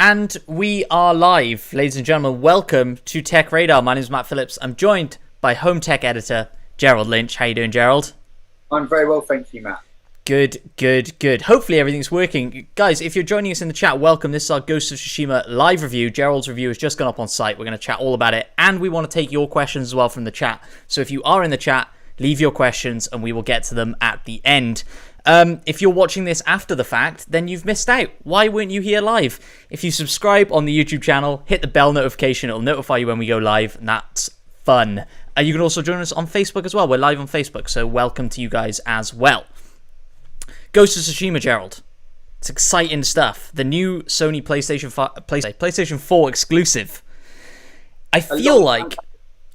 And we are live, ladies and gentlemen. Welcome to Tech Radar. My name is Matt Phillips. I'm joined by Home Tech Editor Gerald Lynch. How you doing, Gerald? I'm very well, thank you, Matt. Good. Hopefully everything's working. Guys, if you're joining us in the chat, welcome. This is our Ghost of Tsushima live review. Gerald's review has just gone up on site. We're going to chat all about it, and we want to take your questions as well from the chat. So if you are in the chat, leave your questions, and we will get to them at the end. If you're watching this after the fact, then you've missed out. Why weren't you here live? If you subscribe on the YouTube channel, hit the bell notification. It'll notify you when we go live, and that's fun. You can also join us on Facebook as well. We're live on Facebook, so welcome to you guys as well. Ghost of Tsushima, Gerald. It's exciting stuff. The new Sony PlayStation 4 exclusive. I feel like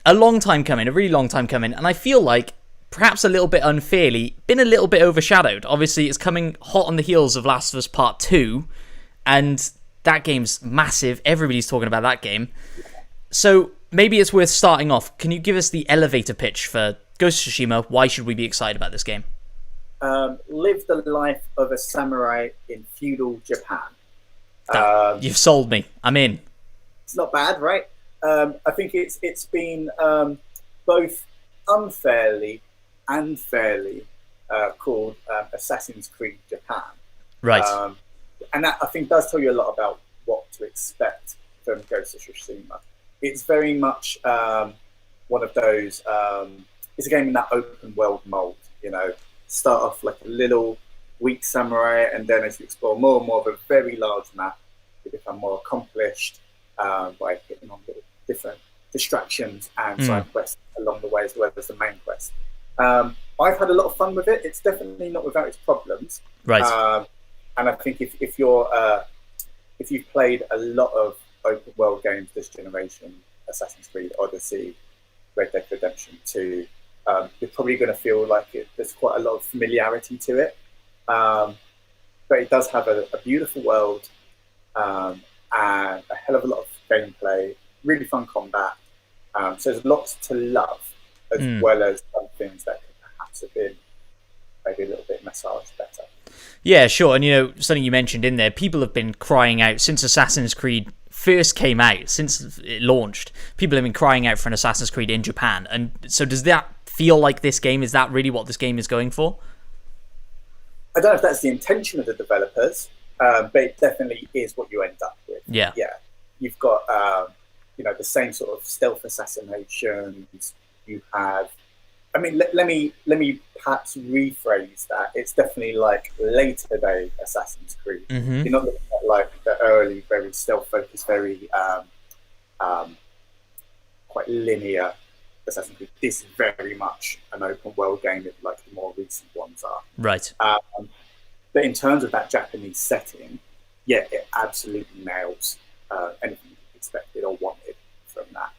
a long time coming, a really long time coming, and I feel like perhaps a little bit unfairly, been a little bit overshadowed. Obviously, it's coming hot on the heels of Last of Us Part 2, and that game's massive. Everybody's talking about that game. So maybe it's worth starting off. Can you give us the elevator pitch for Ghost of Tsushima? Why should we be excited about this game? Live the life of a samurai in feudal Japan. You've sold me. I'm in. It's not bad, right? I think it's been both unfairly and fairly called Assassin's Creed Japan. Right. And that, I think, does tell you a lot about what to expect from Ghost of Tsushima. It's very much one of those, it's a game in that open world mold, you know. Start off like a little weak samurai, and then as you explore more and more of a very large map, you become more accomplished by hitting on little different distractions and side quests along the way, as well as the main quest. I've had a lot of fun with it. It's definitely not without its problems. Right. And I think if you've played a lot of open world games this generation, Assassin's Creed Odyssey, Red Dead Redemption 2, you're probably going to feel like there's quite a lot of familiarity to it. But it does have a beautiful world and a hell of a lot of gameplay, really fun combat. So there's lots to love, as well as some things that could perhaps have been maybe a little bit massaged better. Yeah, sure. And, you know, something you mentioned in there, people have been crying out since Assassin's Creed first came out, since it launched. People have been crying out for an Assassin's Creed in Japan. And so does that feel like this game? Is that really what this game is going for? I don't know if that's the intention of the developers, but it definitely is what you end up with. Yeah. You've got the same sort of stealth assassinations. You have, I mean, let me perhaps rephrase that. It's definitely like later day Assassin's Creed. You're not looking at like the early, very stealth focused, very quite linear Assassin's Creed. This is very much an open world game, like the more recent ones are. Right. But in terms of that Japanese setting, yeah, it absolutely nails anything you expected or wanted from that.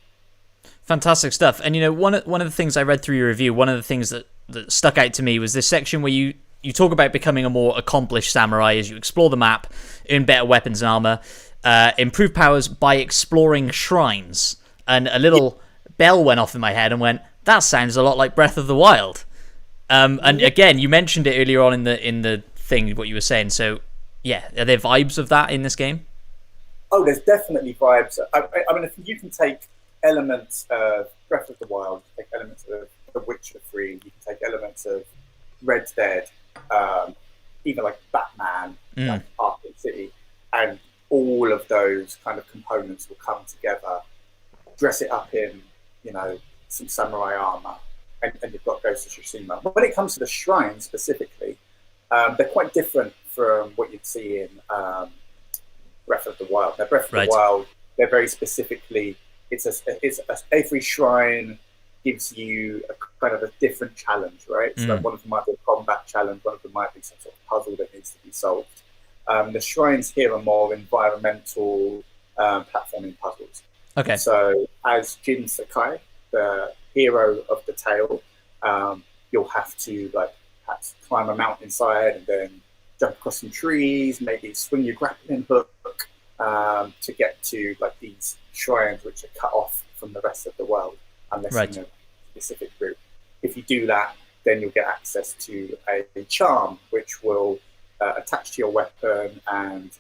Fantastic stuff. And, you know, one of the things I read through your review, one of the things that stuck out to me was this section where you talk about becoming a more accomplished samurai as you explore the map, earn better weapons and armor, improve powers by exploring shrines. And a little bell went off in my head and went, that sounds a lot like Breath of the Wild. And again, you mentioned it earlier on in the thing, what you were saying. So, yeah, are there vibes of that in this game? Oh, there's definitely vibes. I mean, if you can take elements of Breath of the Wild, you can take elements of The Witcher 3, you can take elements of Red Dead, even like Batman, like Arkham City, and all of those kind of components will come together, dress it up in, you know, some samurai armor, and you've got Ghost of Tsushima. But when it comes to the shrines specifically, they're quite different from what you'd see in Breath of the Wild. Now, Breath of the Wild, they're very specifically, every shrine gives you a kind of a different challenge, right? So one of them might be a combat challenge, one of them might be some sort of puzzle that needs to be solved. The shrines here are more environmental platforming puzzles. Okay. So as Jin Sakai, the hero of the tale, you'll have to like perhaps climb a mountainside and then jump across some trees, maybe swing your grappling hook to get to like these shrines which are cut off from the rest of the world unless you know a specific route. If you do that, then you'll get access to a charm which will attach to your weapon and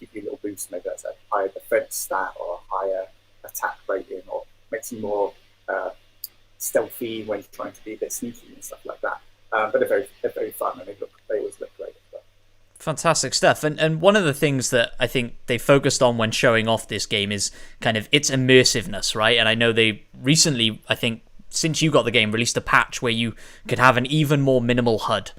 give you a little boost. Maybe that's a higher defense stat or a higher attack rating, or makes you more stealthy when you're trying to be a bit sneaky and stuff like that. But they're very fun, and they always look great. Fantastic stuff. And one of the things that I think they focused on when showing off this game is kind of its immersiveness, right? And I know they recently, I think, since you got the game, released a patch where you could have an even more minimal HUD.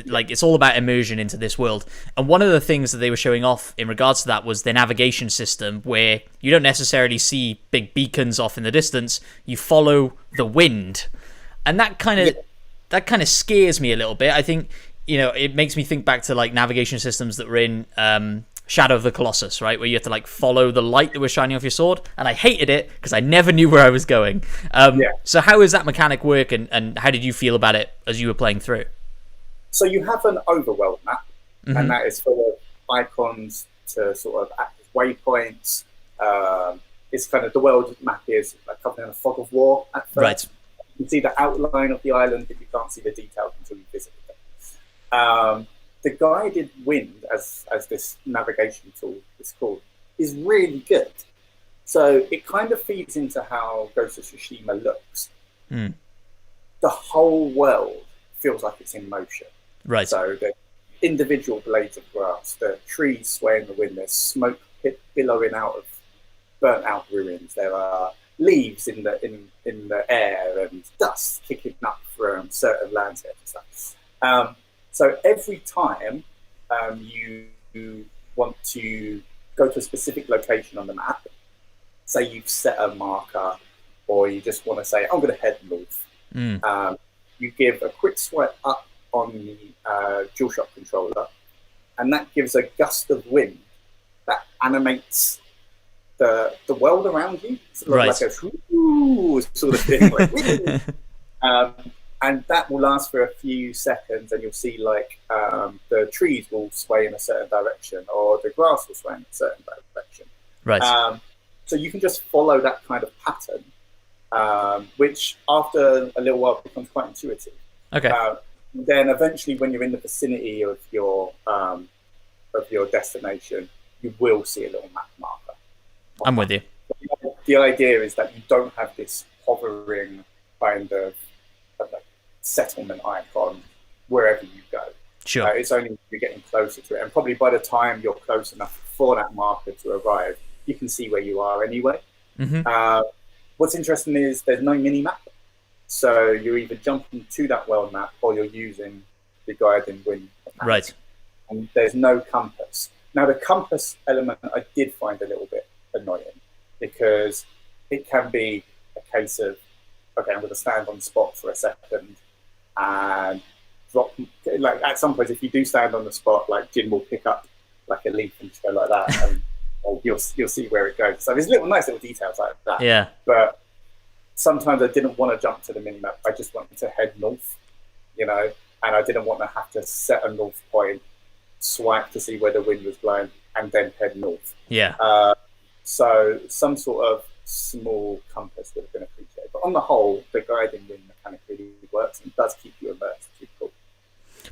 Like, it's all about immersion into this world. And one of the things that they were showing off in regards to that was the navigation system, where you don't necessarily see big beacons off in the distance. You follow the wind. And that kind of scares me a little bit. I think, it makes me think back to like navigation systems that were in Shadow of the Colossus, right? Where you have to like follow the light that was shining off your sword. And I hated it because I never knew where I was going. So how does that mechanic work, and how did you feel about it as you were playing through? So you have an overworld map, and that is full of icons to sort of act as waypoints. It's kind of, the world map is like covered in a fog of war at first. Right. You can see the outline of the island, but you can't see the details until you visit it. The guided wind, as this navigation tool is called, is really good. So it kind of feeds into how Ghost of Tsushima looks. The whole world feels like it's in motion. Right. So the individual blades of grass, the trees sway in the wind, there's smoke billowing out of burnt out ruins. There are leaves in the air and dust kicking up from certain landscapes and stuff. So every time you want to go to a specific location on the map, say you've set a marker, or you just want to say, I'm going to head north, you give a quick swipe up on the DualShock controller, and that gives a gust of wind that animates the world around you, sort of like a sort of thing. Like, and that will last for a few seconds, and you'll see like the trees will sway in a certain direction, or the grass will sway in a certain direction. Right. So you can just follow that kind of pattern, which after a little while becomes quite intuitive. Okay. Then eventually, when you're in the vicinity of your destination, you will see a little map marker. I'm with you. The idea is that you don't have this hovering kind of settlement icon wherever you go. Sure. It's only when you're getting closer to it, and probably by the time you're close enough for that marker to arrive, you can see where you are anyway. What's interesting is there's no mini map, so you're either jumping to that world map or you're using the guiding wind map. Right. And there's no compass. Now, the compass element I did find a little bit annoying, because it can be a case of, okay, I'm going to stand on the spot for a second and drop. Like, at some point, if you do stand on the spot, like, Jin will pick up like a leaf and just go like that, and you'll see where it goes. So there's nice little details like that. Yeah. But sometimes I didn't want to jump to the minimap. I just wanted to head north, and I didn't want to have to set a north point, swipe to see where the wind was blowing, and then head north. Yeah. So some sort of small compass would have been appreciated. But on the whole, the guiding wind mechanic really works and does keep you immersed. It's cool.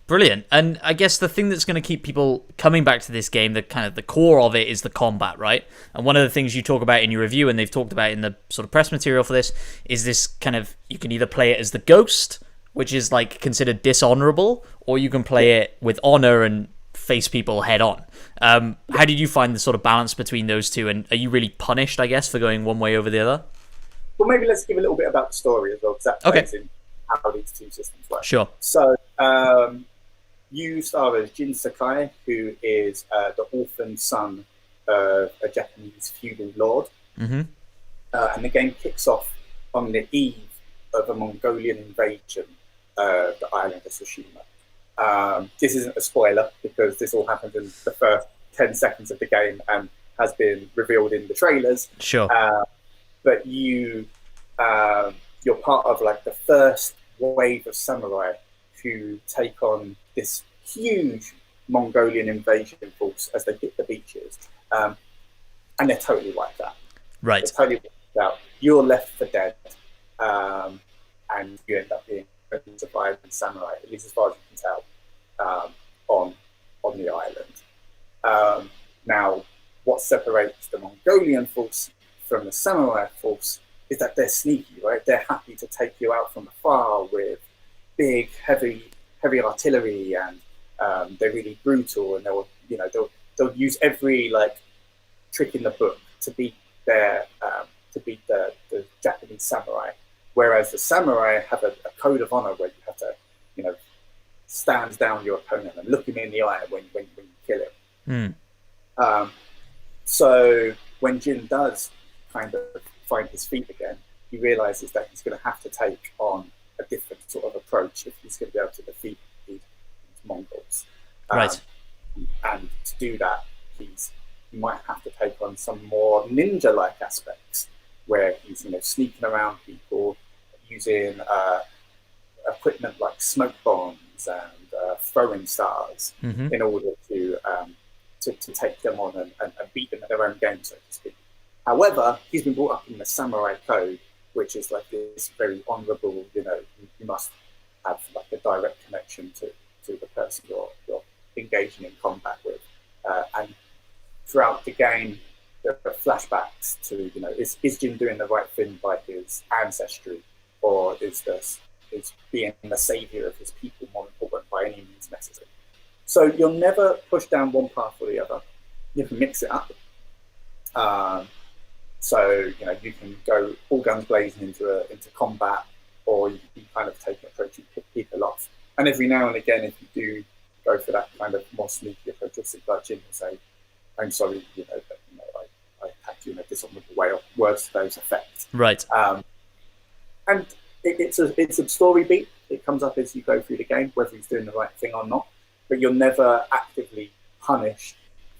Brilliant. And I guess the thing that's going to keep people coming back to this game, the kind of the core of it, is the combat, right? And one of the things you talk about in your review, and they've talked about in the sort of press material for this, is this kind of, you can either play it as the ghost, which is like considered dishonorable, or you can play it with honor and face people head on. How did you find the sort of balance between those two, and are you really punished, I guess, for going one way over the other? Well, maybe let's give a little bit about the story as well, because that plays in how these two systems work. Sure. So you star as Jin Sakai, who is the orphan son of a Japanese feudal lord. And the game kicks off on the eve of a Mongolian invasion of the island of Tsushima. This isn't a spoiler, because this all happened in the first 10 seconds of the game and has been revealed in the trailers. Sure. But you're part of like the first wave of samurai who take on this huge Mongolian invasion force as they hit the beaches. And they're totally wiped out. Right. They're totally wiped out. You're left for dead. And you end up being a surviving samurai, at least as far as you can tell, on on the island. Now, what separates the Mongolian force from the samurai force is that they're sneaky, right? They're happy to take you out from afar with big, heavy artillery, and they're really brutal, and they'll use every like trick in the book to beat the Japanese samurai. Whereas the samurai have a code of honor where you have to, stand down your opponent and look him in the eye when you kill him. So when Jin does kind of find his feet again, he realizes that he's going to have to take on a different sort of approach if he's going to be able to defeat these Mongols. Right. And to do that, he might have to take on some more ninja-like aspects, where he's sneaking around people, using equipment like smoke bombs and throwing stars in order to take them on and beat them at their own game, so to speak. However, he's been brought up in the samurai code, which is like this very honourable, you must have like a direct connection to the person you're engaging in combat with. And throughout the game, there are flashbacks to, is Jin doing the right thing by his ancestry, or is being the saviour of his people more important by any means necessary? So you'll never push down one path or the other. You can mix it up. So you can go all guns blazing into combat, or you can kind of take an approach and pick people off. And every now and again, if you do go for that kind of more sneaky approach, you'll sit like Jin and say, "I'm sorry, but, I attacked you in a dishonourable way," or words to those effects. Right. And it's a story beat. It comes up as you go through the game, whether he's doing the right thing or not. But you're never actively punished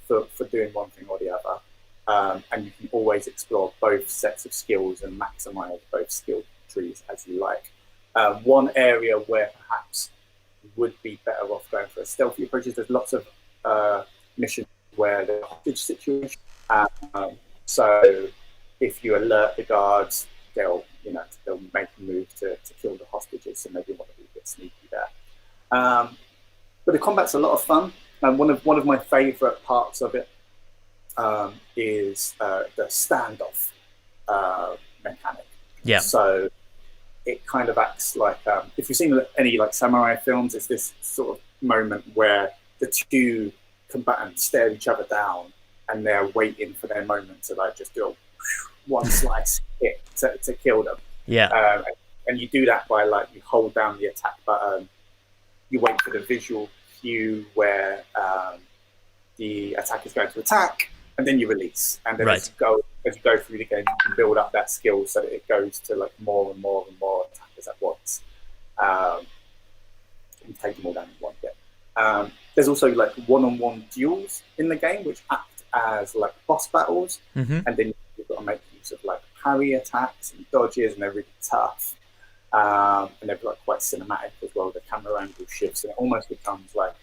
for doing one thing or the other. And you can always explore both sets of skills and maximize both skill trees as you like. One area where perhaps you would be better off going for a stealthy approach is there's lots of missions where there's a hostage situation. So if you alert the guards, they'll make a move to kill the hostages, so maybe you want to be a bit sneaky there. But the combat's a lot of fun, and one of my favourite parts of it is the standoff mechanic. Yeah. So it kind of acts like if you've seen any like samurai films, it's this sort of moment where the two combatants stare each other down and they're waiting for their moment to like just do a one slice hit to kill them. Yeah. And you do that by like you hold down the attack button, you wait for the visual cue where the attacker is going to attack, and then you release. And then as you go through the game, you can build up that skill so that it goes to like more and more and more attackers at once. And take them all down in one hit. There's also like one-on-one duels in the game, which act as like boss battles, and then you've got to make use of like parry attacks and dodges, and they're really tough. And they're like quite cinematic as well. The camera angle shifts, and it almost becomes like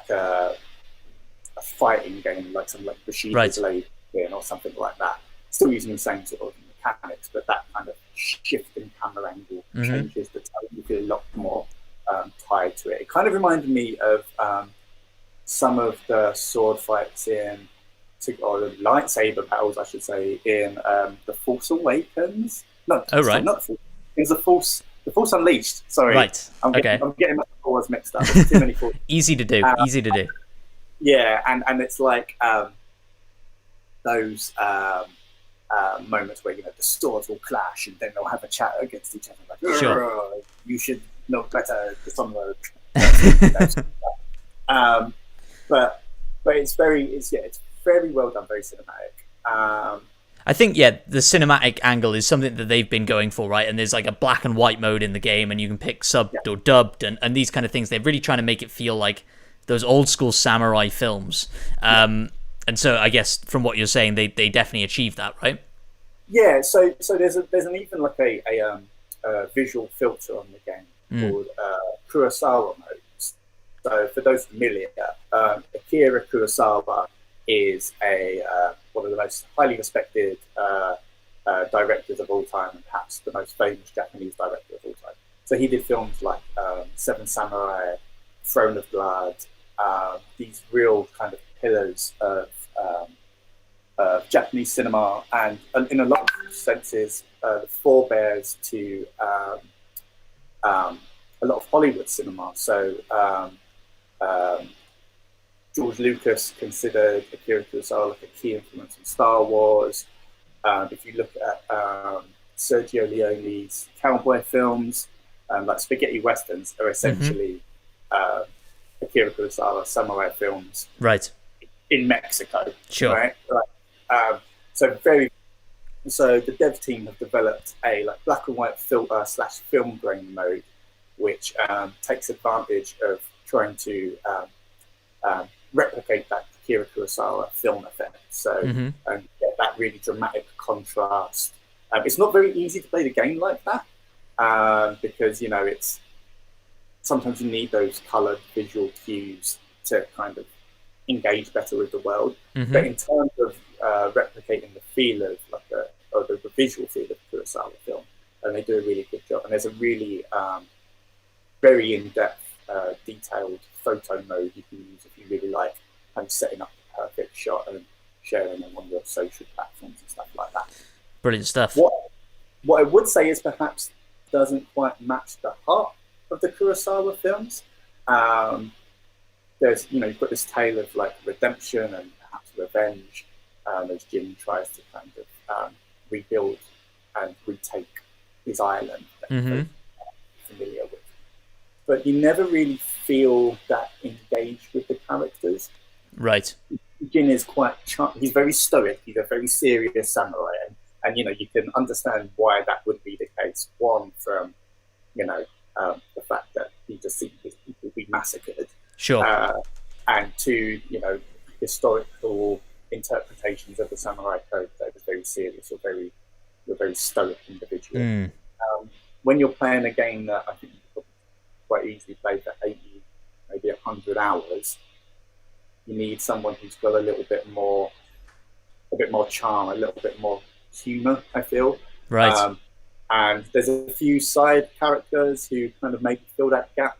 a fighting game, like some like Bushido Blade game or something like that. Still using the same sort of mechanics, but that kind of shift in camera angle changes the tone. You feel a lot more tied to it. It kind of reminded me of some of the sword fights or the lightsaber battles, I should say, in The Force Awakens. No, not Force. It's The Force Unleashed. Sorry, right. I'm getting my Force mixed up. There's too many Force. Easy to do. Easy to do. Yeah, and it's like those moments where the swords will clash and then they'll have a chat against each other. Like, sure. You should know better. Dishonor. But it's very well done, very cinematic. I think, the cinematic angle is something that they've been going for, right? And there's like a black and white mode in the game, and you can pick subbed or dubbed, and these kind of things. They're really trying to make it feel like those old school samurai films. And so I guess from what you're saying, they definitely achieved that, right? Yeah. So there's an even like a visual filter on the game called Kurosawa mode. So for those familiar, Akira Kurosawa is one of the most highly respected directors of all time, and perhaps the most famous Japanese director of all time. So he did films like Seven Samurai, Throne of Blood, these real kind of pillars of Japanese cinema, and in a lot of senses, the forebears to a lot of Hollywood cinema. So George Lucas considered Akira Kurosawa like a key influence in Star Wars. If you look at Sergio Leone's cowboy films, like spaghetti westerns, are essentially Akira Kurosawa samurai films, right, in Mexico. Sure. Right. So the dev team have developed a like black and white filter / film grain mode, which takes advantage of trying to replicate that Akira Kurosawa film effect. So get that really dramatic contrast. It's not very easy to play the game like that because it's sometimes you need those coloured visual cues to kind of engage better with the world. But in terms of replicating the feel of the visual feel of Kurosawa film, and they do a really good job. And there's a really very in-depth, detailed photo mode you can use if you really like, and setting up the perfect shot and sharing them on your social platforms and stuff like that. Brilliant stuff. What I would say is perhaps doesn't quite match the heart of the Kurosawa films. There's you've got this tale of like redemption and perhaps revenge as Jin tries to kind of rebuild and retake his island that he's familiar with. But you never really feel that engaged with the characters. Right. Jin is quite he's very stoic. He's a very serious samurai, and you can understand why that would be the case. One, from the fact that he just sees his people be massacred. Sure. And two, historical interpretations of the samurai code that was very serious or very stoic individual. When you're playing a game that I think you could quite easily play for 80, maybe 100 hours, you need someone who's got a bit more charm, a little bit more humor, I feel. Right. And there's a few side characters who kind of maybe fill that gap,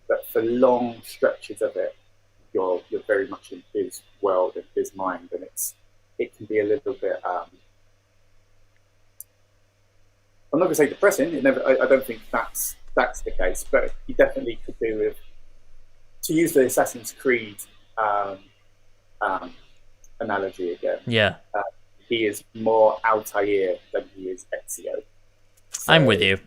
but for long stretches of it, you're very much in his world and his mind, and it can be a little bit. I'm not going to say depressing. I don't think that's the case, but you definitely could do with, to use the Assassin's Creed analogy again. Yeah. He is more Altair than he is Ezio. So, I'm with you.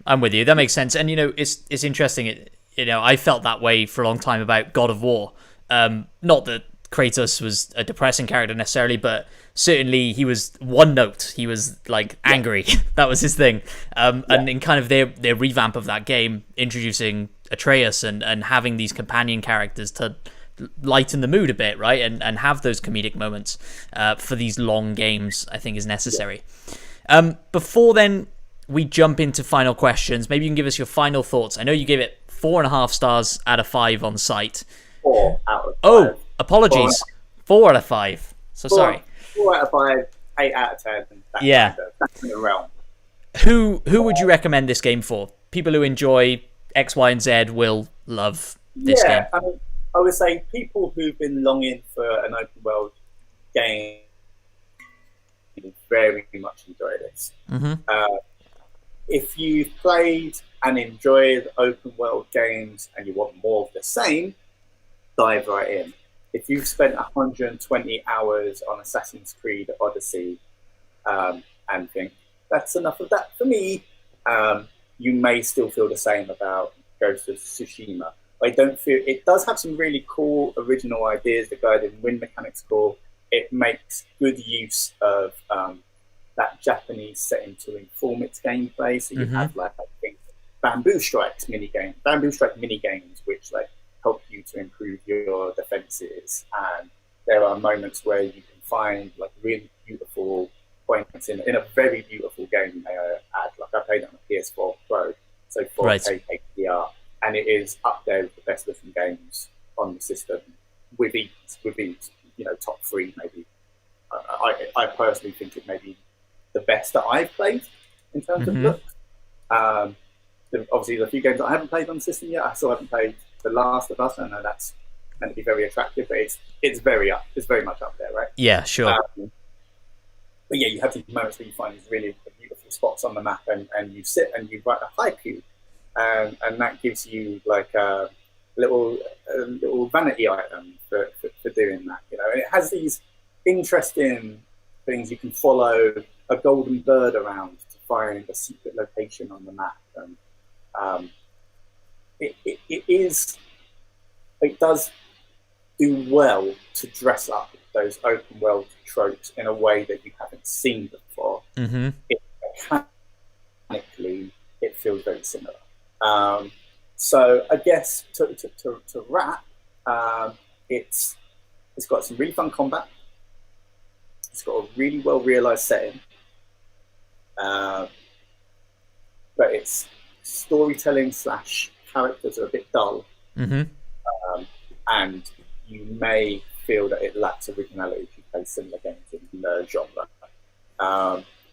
That makes sense. And it's interesting. I felt that way for a long time about God of War. Not that Kratos was a depressing character necessarily, but certainly he was one note. He was like angry. That was his thing. And in kind of their revamp of that game, introducing Atreus and having these companion characters to lighten the mood a bit, right? And have those comedic moments for these long games, I think is necessary. Before then, we jump into final questions. Maybe you can give us your final thoughts. I know you gave it 4.5 stars out of 5 on site. 4 out of 5. Oh, apologies. 4 out of 5. So sorry. 4 out of 5, 8 out of 10. That's in the realm. Who would you recommend this game for? People who enjoy X, Y, and Z will love this game. I would say people who've been longing for an open world game very much enjoy this. If you've played and enjoyed open world games and you want more of the same, dive right in. If you've spent 120 hours on Assassin's Creed Odyssey and think, that's enough of that for me, you may still feel the same about Ghost of Tsushima. I don't feel it does have some really cool original ideas. The guided wind mechanics cool. It makes good use of that Japanese setting to inform its gameplay. So you have like I think bamboo strike mini games, which like help you to improve your defenses. And there are moments where you can find like really beautiful points in a very beautiful game. May I add, like I played it on a PS4 Pro, so 4K HDR, and it is up there with the best looking games on the system with each top 3 maybe. I personally think it may be the best that I've played in terms of looks. Obviously, the few games that I haven't played on the system yet, I still haven't played The Last of Us. I know that's meant to be very attractive, but it's very much up there, right? Yeah, sure. But yeah, you have these moments where you find these really beautiful spots on the map, and you sit and you write a haiku, and that gives you like a little vanity item for doing that, you know. And it has these interesting things. You can follow a golden bird around to find a secret location on the map, and it does do well to dress up those open world tropes in a way that you haven't seen before. Mm-hmm. Mechanically, it feels very similar. So I guess to wrap, it's got some really fun combat. It's got a really well realized setting, but its storytelling / characters are a bit dull, and you may feel that it lacks originality if you play similar games in the genre.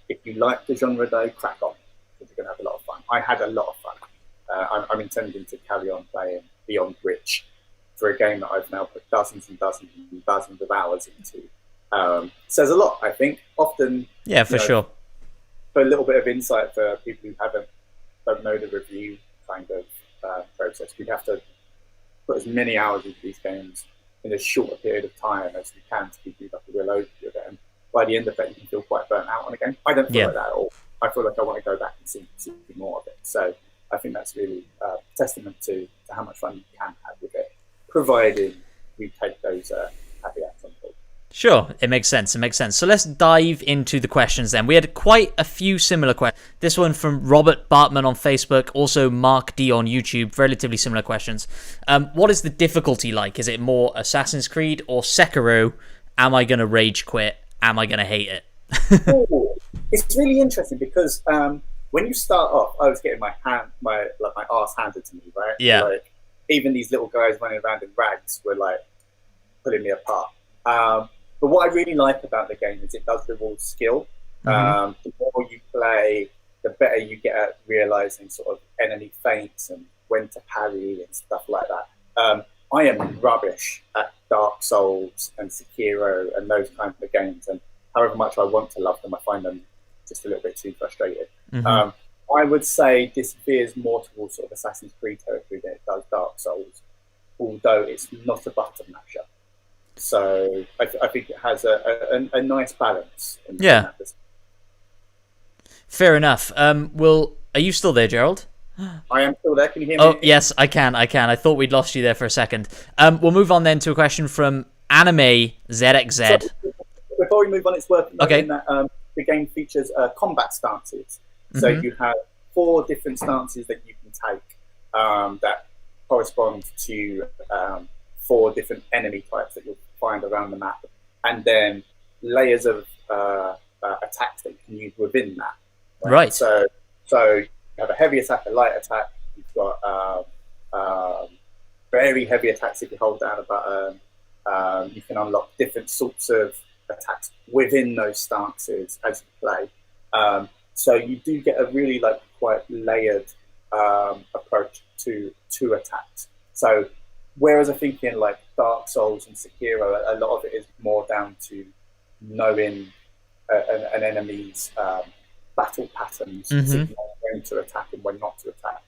If you like the genre though, crack on, because you're going to have a lot of fun. I had a lot of fun. I'm intending to carry on playing Beyond Rich for a game that I've now put dozens and dozens and dozens of hours into. Says a lot, I think. Often, yeah, for sure. For a little bit of insight for people who don't know the review kind of process, we'd have to put as many hours into these games in as short a period of time as we can to give you like a real overview of it. And by the end of it, you can feel quite burnt out on a game. I don't feel like that at all. I feel like I want to go back and see more of it. So I think that's really a testament to how much fun you can have with it, provided we take those caveats on board. Sure, it makes sense. So let's dive into the questions then. We had quite a few similar questions. This one from Robert Bartman on Facebook, also Mark D on YouTube, relatively similar questions. What is the difficulty like? Is it more Assassin's Creed or Sekiro? Am I going to rage quit? Am I going to hate it? It's really interesting because when you start off, I was getting my arse handed to me, right? Yeah. Like, even these little guys running around in rags were like pulling me apart. But what I really like about the game is it does reward skill. The more you play, the better you get at realizing sort of enemy feints and when to parry and stuff like that. I am rubbish at Dark Souls and Sekiro and those kinds of games, and however much I want to love them, I find them just a little bit too frustrated. I would say this veers more towards sort of Assassin's Creed territory than it does Dark Souls, although it's not a button masher. So I think it has a nice balance. Yeah. Fair enough. Are you still there, Gerald? I am still there. Can you hear me? Oh, yes, I can. I thought we'd lost you there for a second. We'll move on then to a question from Anime ZXZ. So, before we move on, it's worth noting that the game features combat stances. So you have 4 different stances that you can take that correspond to 4 different enemy types that you'll find around the map, and then layers of attacks that you can use within that. Right. So you have a heavy attack, a light attack. You've got very heavy attacks if you hold down a button. You can unlock different sorts of attacks within those stances as you play. So you do get a really quite layered approach to attacks. So whereas I think in Dark Souls and Sekiro, a lot of it is more down to knowing an enemy's battle patterns, when to attack and when not to attack.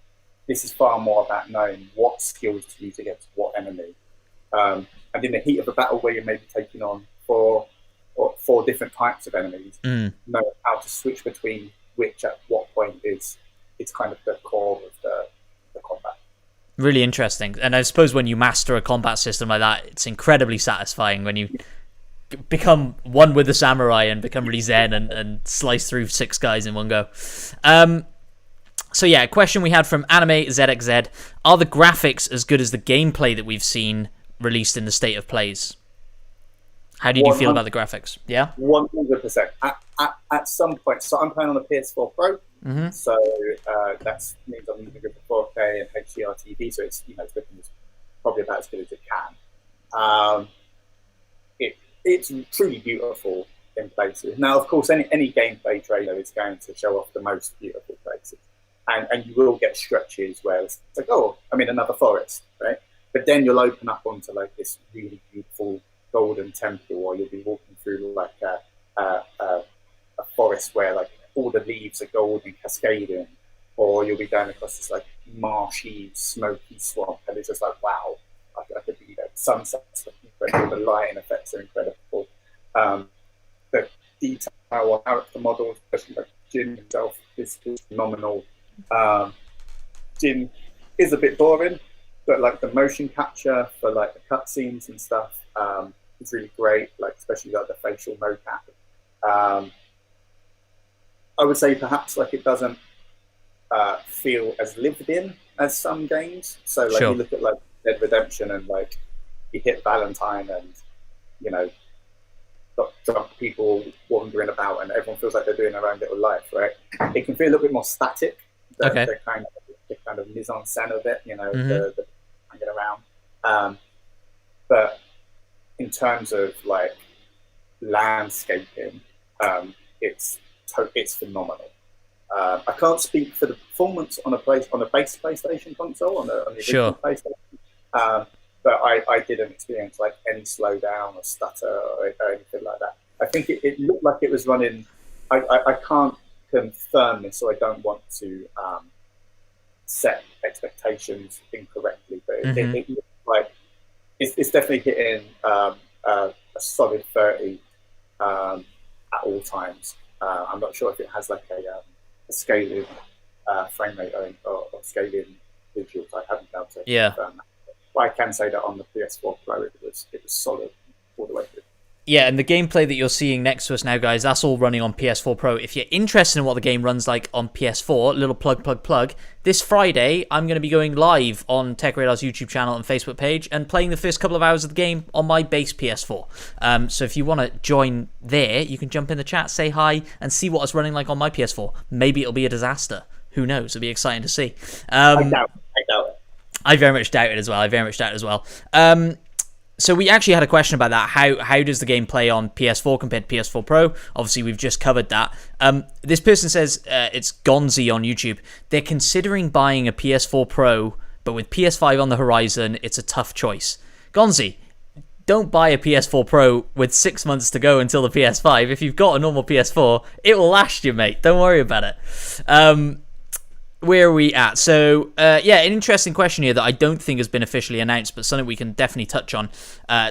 This is far more about knowing what skills to use against what enemy. And in the heat of a battle where you're maybe taking on four different types of enemies, know how to switch between which at what point is kind of the core of the combat. Really interesting. And I suppose when you master a combat system like that, it's incredibly satisfying when you become one with the samurai and become really zen and slice through 6 guys in one go. So yeah, a question we had from Anime ZXZ. Are the graphics as good as the gameplay that we've seen released in the State of Plays? How did you feel about the graphics? Yeah? 100%. At some point, so I'm playing on a PS4 Pro, so that means I'm using it for 4K and HDR TV, so it's it's looking probably about as good as it can. It's truly beautiful in places. Now, of course, any gameplay trailer is going to show off the most beautiful places, and you will get stretches where it's like, oh, I'm in another forest, right? But then you'll open up onto like this really beautiful golden temple, or you'll be walking through like a forest where like all the leaves are gold and cascading, or you'll be going across this like marshy, smoky swamp, and it's just like, wow, I could be there. Sunsets are incredible, the lighting effects are incredible. The detail on character models, especially like Jin himself, is phenomenal. Jin is a bit boring, but like the motion capture for like the cutscenes and stuff is really great, like especially like the facial mocap. I would say perhaps like it doesn't feel as lived in as some games. So like you look at like Dead Redemption and like you hit Valentine and you know got people wandering about and everyone feels like they're doing their own little life, right? It can feel a little bit more static. The kind of mise en scène of it, you know, the hanging around. But in terms of like landscaping, it's phenomenal. I can't speak for the performance on a base PlayStation console on the original PlayStation, but I didn't experience like any slowdown or stutter or anything like that. I think it looked like it was running. I can't confirm this, so I don't want to set expectations incorrectly, but it looks like it's definitely hitting a solid 30 at all times. I'm not sure if it has like a scaling frame rate or scaling visuals. I haven't been able to confirm that. But I can say that on the PS4 Pro, it was solid all the way through. Yeah, and the gameplay that you're seeing next to us now, guys, that's all running on PS4 Pro. If you're interested in what the game runs like on PS4, little plug, this Friday, I'm going to be going live on Tech Radar's YouTube channel and Facebook page and playing the first couple of hours of the game on my base PS4. So if you want to join there, you can jump in the chat, say hi, and see what it's running like on my PS4. Maybe it'll be a disaster. Who knows? It'll be exciting to see. I doubt it. I very much doubt it as well. So we actually had a question about that. How does the game play on PS4 compared to PS4 Pro? Obviously, we've just covered that. This person says, it's Gonzi on YouTube. They're considering buying a PS4 Pro, but with PS5 on the horizon, it's a tough choice. Gonzi, don't buy a PS4 Pro with 6 months to go until the PS5. If you've got a normal PS4, it will last you, mate. Don't worry about it. Where are we at? So, an interesting question here that I don't think has been officially announced, but something we can definitely touch on.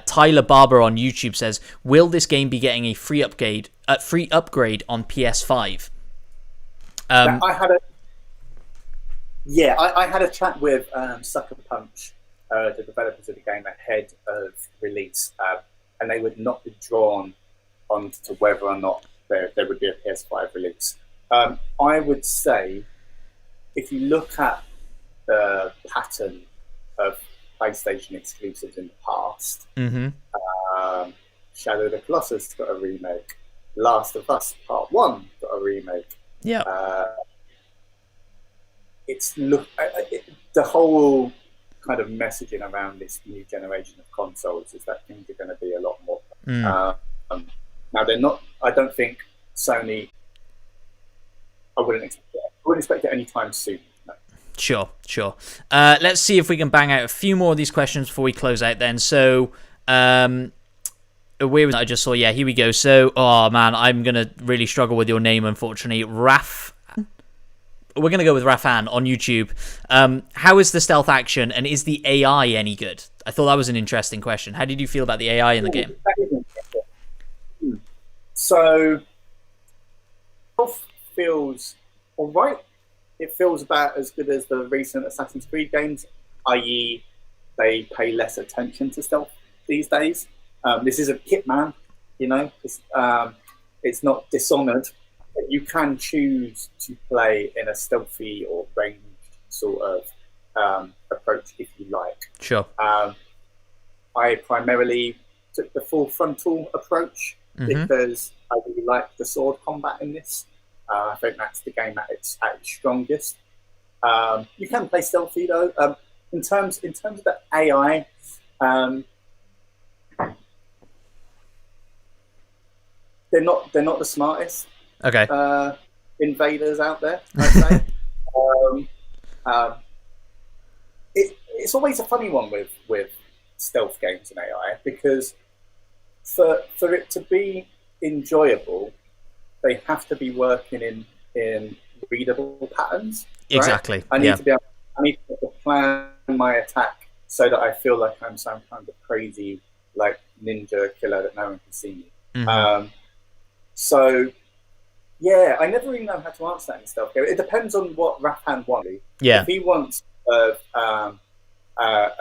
Tyler Barber on YouTube says, will this game be getting a free upgrade on PS5? I had a chat with Sucker Punch, the developers of the game, ahead of release, and they would not be drawn on to whether or not there would be a PS5 release. I would say, if you look at the pattern of PlayStation exclusives in the past, Shadow of the Colossus got a remake, Last of Us Part 1 got a remake. Yeah. The whole kind of messaging around this new generation of consoles is that things are going to be a lot more. Now they're not. I don't think Sony. I wouldn't expect it anytime soon. No. Sure. Let's see if we can bang out a few more of these questions before we close out then. So, where was I just saw? Yeah, here we go. So, oh man, I'm going to really struggle with your name, unfortunately. We're going to go with Rafan on YouTube. How is the stealth action, and is the AI any good? I thought that was an interesting question. How did you feel about the AI in the game? So, feels all right. It feels about as good as the recent Assassin's Creed games, i.e. they pay less attention to stealth these days. This isn't Hitman, you know. It's not Dishonored. But you can choose to play in a stealthy or ranged sort of approach if you like. Sure. I primarily took the full frontal approach because I really like the sword combat in this. I think that's the game at its strongest. You can play stealthy though. In terms of the AI, they're not the smartest. Okay. Invaders out there, I'd say. it's always a funny one with stealth games and AI, because for it to be enjoyable, they have to be working in readable patterns. Right? Exactly. I need to be able to plan my attack so that I feel like I'm some kind of crazy like ninja killer that no one can see me. So yeah, I never really know how to answer that in stealth game. It depends on what Raphan wants. Yeah. If he wants a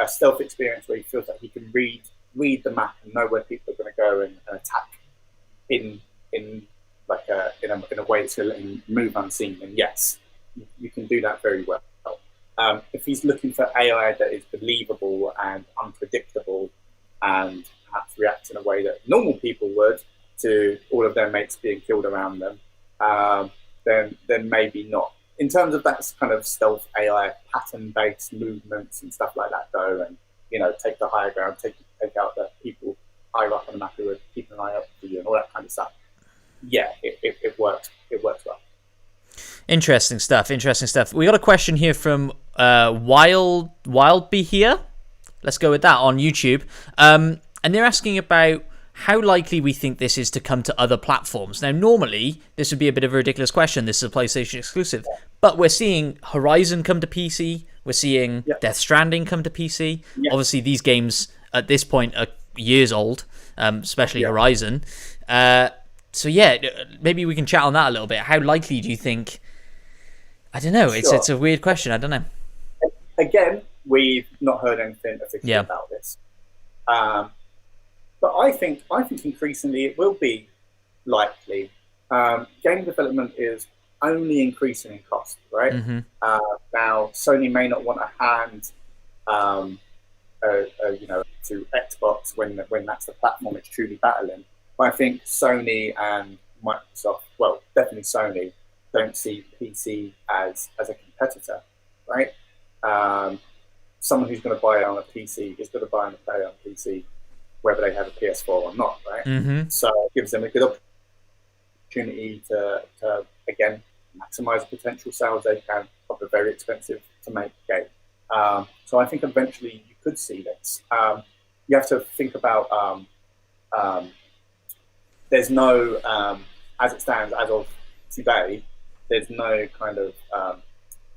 stealth experience where he feels like he can read the map and know where people are going to go and attack in a way to let him move unseen, then yes, you can do that very well. If he's looking for AI that is believable and unpredictable and perhaps reacts in a way that normal people would to all of their mates being killed around them, then maybe not. In terms of that kind of stealth AI, pattern-based movements and stuff like that, though, and take the higher ground, take out the people higher up on the map who are keeping an eye out for you, and all that kind of stuff. Yeah, it works. It works well. Interesting stuff. We got a question here from Wildby here. Let's go with that on YouTube. And they're asking about how likely we think this is to come to other platforms. Now, normally, this would be a bit of a ridiculous question. This is a PlayStation exclusive. But we're seeing Horizon come to PC. We're seeing Death Stranding come to PC. Obviously, these games at this point are years old, especially Horizon. So, yeah, maybe we can chat on that a little bit. How likely do you think... I don't know. Sure. It's a weird question. I don't know. Again, we've not heard anything officially about this. But I think increasingly it will be likely. Game development is only increasing in cost, right? Now, Sony may not want to hand, to Xbox when that's the platform it's truly battling. But I think Sony and Microsoft, well, definitely Sony, don't see PC as a competitor, right? Someone who's going to buy it on a PC is going to buy and play on a PC, whether they have a PS4 or not, right? So it gives them a good opportunity to again, maximize the potential sales they can of a very expensive to make game. So I think eventually you could see this. You have to think about there's no, as it stands, as of today, there's no kind of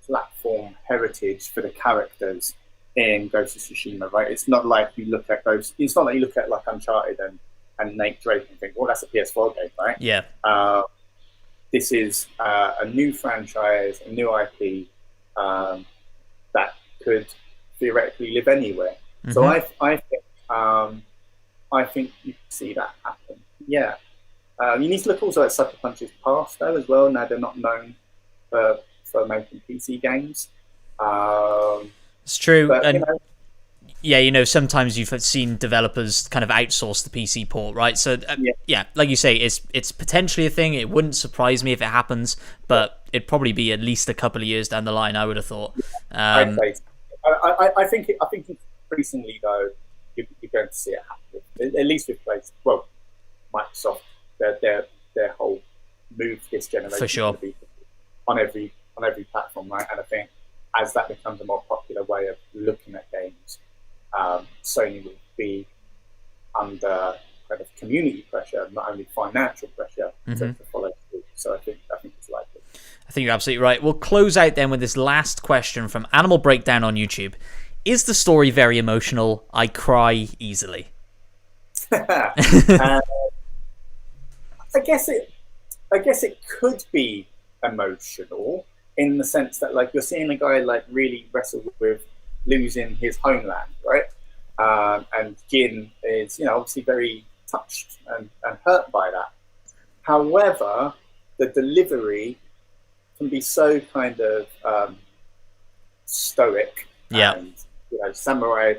platform heritage for the characters in Ghost of Tsushima, right? It's not like you look at It's not like you look at like Uncharted and Nate Drake and think, well, that's a PS4 game, right? Yeah. This is a new franchise, a new IP that could theoretically live anywhere. So I think you can see that happen. Yeah. You need to look also at Sucker Punch's past, though, as well. Now, they're not known for making PC games. It's true. But, and sometimes you've seen developers kind of outsource the PC port, right? So, like you say, it's potentially a thing. It wouldn't surprise me if it happens, but it'd probably be at least a couple of years down the line, I would have thought. I think increasingly, though, you're going to see it happen. At least with Microsoft. Their whole move this generation for sure to be on every platform, right? And I think as that becomes a more popular way of looking at games, Sony will be under kind of community pressure, not only financial pressure, to follow through. So I think it's likely. I think you're absolutely right. We'll close out then with this last question from Animal Breakdown on YouTube. Is the story very emotional? I cry easily. I guess it could be emotional in the sense that like you're seeing a guy like really wrestle with losing his homeland, right? And Jin is obviously very touched and hurt by that. However, the delivery can be so kind of stoic and samurai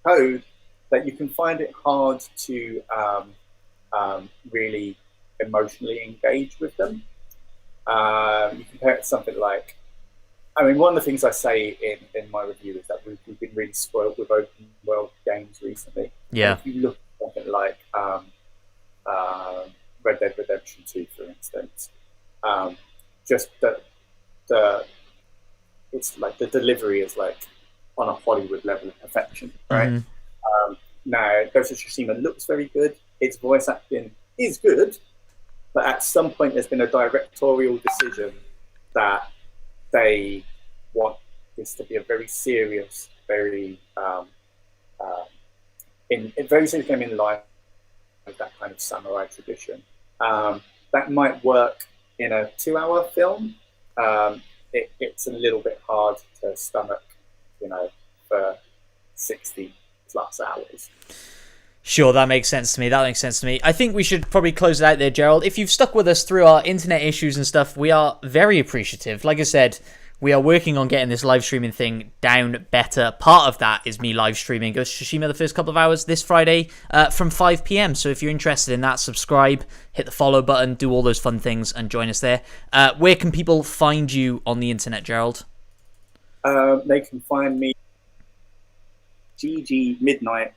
code that you can find it hard to really emotionally engage with them. You compare it to something like, one of the things I say in my review is that we've been really spoiled with open world games recently. Yeah. And if you look at something like Red Dead Redemption 2, for instance, just it's like the delivery is like on a Hollywood level of perfection, right? Now, Ghost of Tsushima looks very good. Its voice acting is good, but at some point there's been a directorial decision that they want this to be a very serious, very very serious game in line with that kind of samurai tradition. That might work in a 2-hour film. It's a little bit hard to stomach, for 60 plus hours. Sure, that makes sense to me. I think we should probably close it out there, Gerald. If you've stuck with us through our internet issues and stuff, we are very appreciative. Like I said, we are working on getting this live streaming thing down better. Part of that is me live streaming Ghost of Tsushima the first couple of hours this Friday from 5 p.m. So if you're interested in that, subscribe, hit the follow button, do all those fun things, and join us there. Where can people find you on the internet, Gerald? They can find me GG Midnight